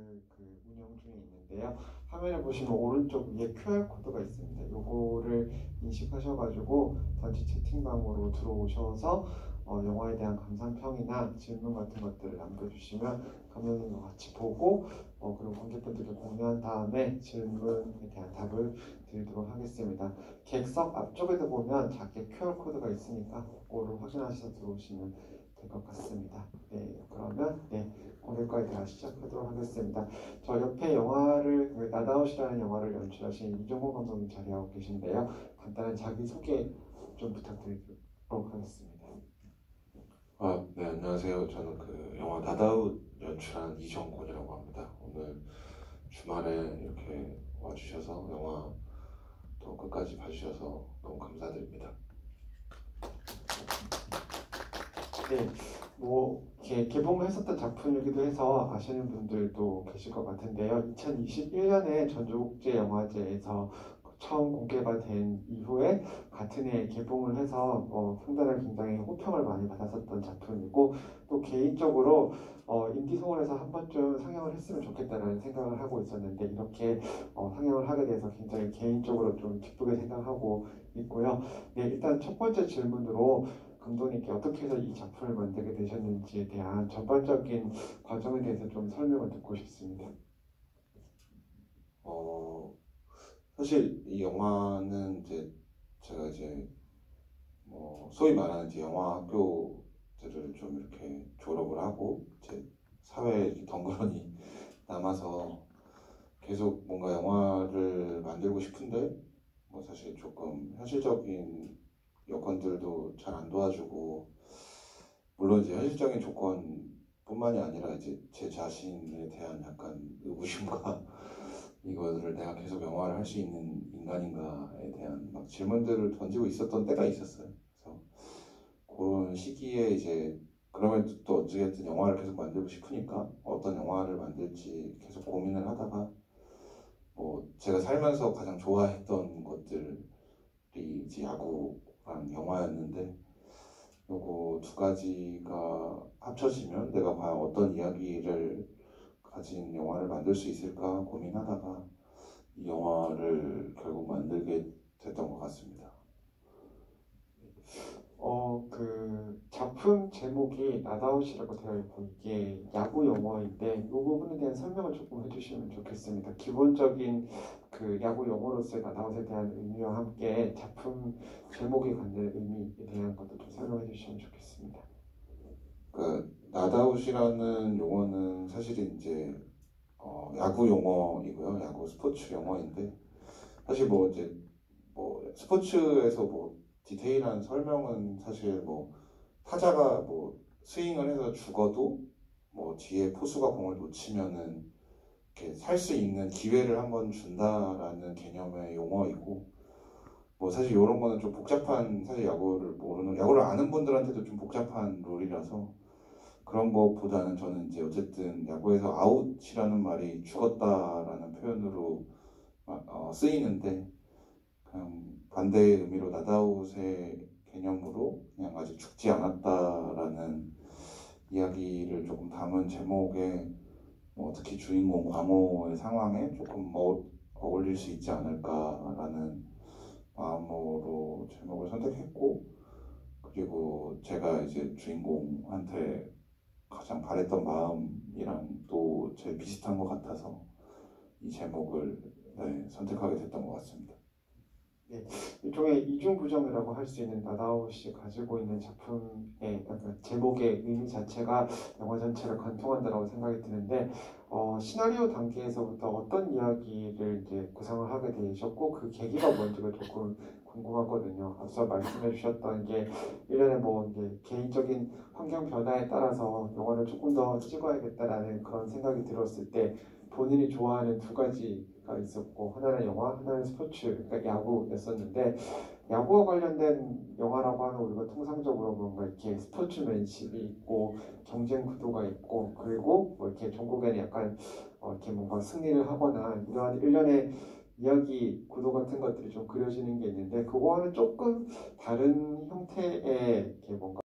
운영 중에 있는데요. 화면에 보시면 오른쪽 위에 QR코드가 있습니다. 요거를 인식하셔가지고 단체 채팅방으로 들어오셔서 영화에 대한 감상평이나 질문 같은 것들을 남겨주시면 감독님과 같이 보고 그리고 관객분들께 공유한 다음에 질문에 대한 답을 드리도록 하겠습니다. 객석 앞쪽에도 보면 작게 QR코드가 있으니까 그거를 확인하셔서 들어오시면 될 것 같습니다. 네, 그러면 오늘까지 대화 시작하도록 하겠습니다. 저 옆에 영화를 나다웃이라는 영화를 연출하신 이종호 감독님 자리하고 계신데요. 간단한 자기소개 좀 부탁드리도록 하겠습니다. 네, 안녕하세요. 저는 그 영화 나다웃 연출한 이정곤이라고 합니다. 오늘 주말에 이렇게 와주셔서 영화 또 끝까지 봐주셔서 너무 감사드립니다. 네, 개봉을 했었던 작품이기도 해서 아시는 분들도 계실 것 같은데요. 2021년에 전주국제영화제에서 처음 공개가 된 이후에 같은 해에 개봉을 해서 상당히 굉장히 호평을 많이 받았었던 작품이고, 또 개인적으로 인디송원에서 한 번쯤 상영을 했으면 좋겠다는 생각을 하고 있었는데, 이렇게 상영을 하게 돼서 굉장히 개인적으로 좀 기쁘게 생각하고 있고요. 네, 일단 첫 번째 질문으로 감독님께 어떻게 해서 이 작품을 만들게 되셨는지에 대한 전반적인 과정에 대해서 좀 설명을 듣고 싶습니다. 사실 이 영화는 제가 소위 말하는 영화 학교들을 좀 이렇게 졸업을 하고 사회에 덩그러니 남아서 계속 뭔가 영화를 만들고 싶은데 사실 조금 현실적인 여건들도 잘 안 도와주고, 물론 현실적인 조건뿐만이 아니라 제 자신에 대한 약간 의구심과 이거를 내가 계속 영화를 할 수 있는 인간인가에 대한 막 질문들을 던지고 있었던 때가 있었어요. 그래서 그런 시기에 그러면 또 어찌됐든 영화를 계속 만들고 싶으니까 어떤 영화를 만들지 계속 고민을 하다가 제가 살면서 가장 좋아했던 것들이 야구랑 영화였는데, 요거 두 가지가 합쳐지면 내가 과연 어떤 이야기를 가진 영화를 만들 수 있을까 고민하다가 이 영화를 결국 만들게 됐던 것 같습니다. 작품 제목이 나다웃이라고 되어 있고 이게 야구 용어인데 이 부분에 대한 설명을 조금 해주시면 좋겠습니다. 기본적인 야구 용어로서의 나다웃에 대한 의미와 함께 작품 제목이 갖는 의미에 대한 것도 좀 설명해 주시면 좋겠습니다. 나다웃이라는 용어는 사실 야구 용어이고요. 야구 스포츠 용어인데, 사실 스포츠에서 디테일한 설명은 사실 타자가 스윙을 해서 죽어도 뒤에 포수가 공을 놓치면은 이렇게 살 수 있는 기회를 한번 준다라는 개념의 용어이고, 사실 이런 거는 좀 복잡한, 사실 야구를 아는 분들한테도 좀 복잡한 룰이라서 그런 것보다는 저는 어쨌든 야구에서 아웃이라는 말이 죽었다라는 표현으로 쓰이는데, 그냥 반대의 의미로 나다웃의 개념으로 그냥 아직 죽지 않았다라는 이야기를 조금 담은 제목에 특히 주인공 광호의 상황에 조금 어울릴 수 있지 않을까라는 마음으로 제목을 선택했고, 그리고 제가 주인공한테 가장 바랬던 마음이랑 또 제일 비슷한 것 같아서 이 제목을 선택하게 됐던 것 같습니다. 네, 일종의 이중구정이라고 할 수 있는 나다웃이 가지고 있는 작품의 제목의 의미 자체가 영화 전체를 관통한다고 생각이 드는데, 시나리오 단계에서부터 어떤 이야기를 구상을 하게 되셨고 그 계기가 뭔지가 조금 궁금하거든요. 앞서 말씀해 주셨던 게 일련의 개인적인 환경 변화에 따라서 영화를 조금 더 찍어야겠다라는 그런 생각이 들었을 때 본인이 좋아하는 두 가지가 있었고, 하나는 영화, 하나는 스포츠, 그러니까 야구였었는데, 야구와 관련된 영화라고 하면 우리가 통상적으로 뭔가 이렇게 스포츠맨십이 있고 경쟁 구도가 있고, 그리고 이렇게 전국에는 약간 이렇게 뭔가 승리를 하거나 이러한 일련의 이야기 구도 같은 것들이 좀 그려지는 게 있는데, 그거와는 조금 다른 형태의 이렇게 뭔가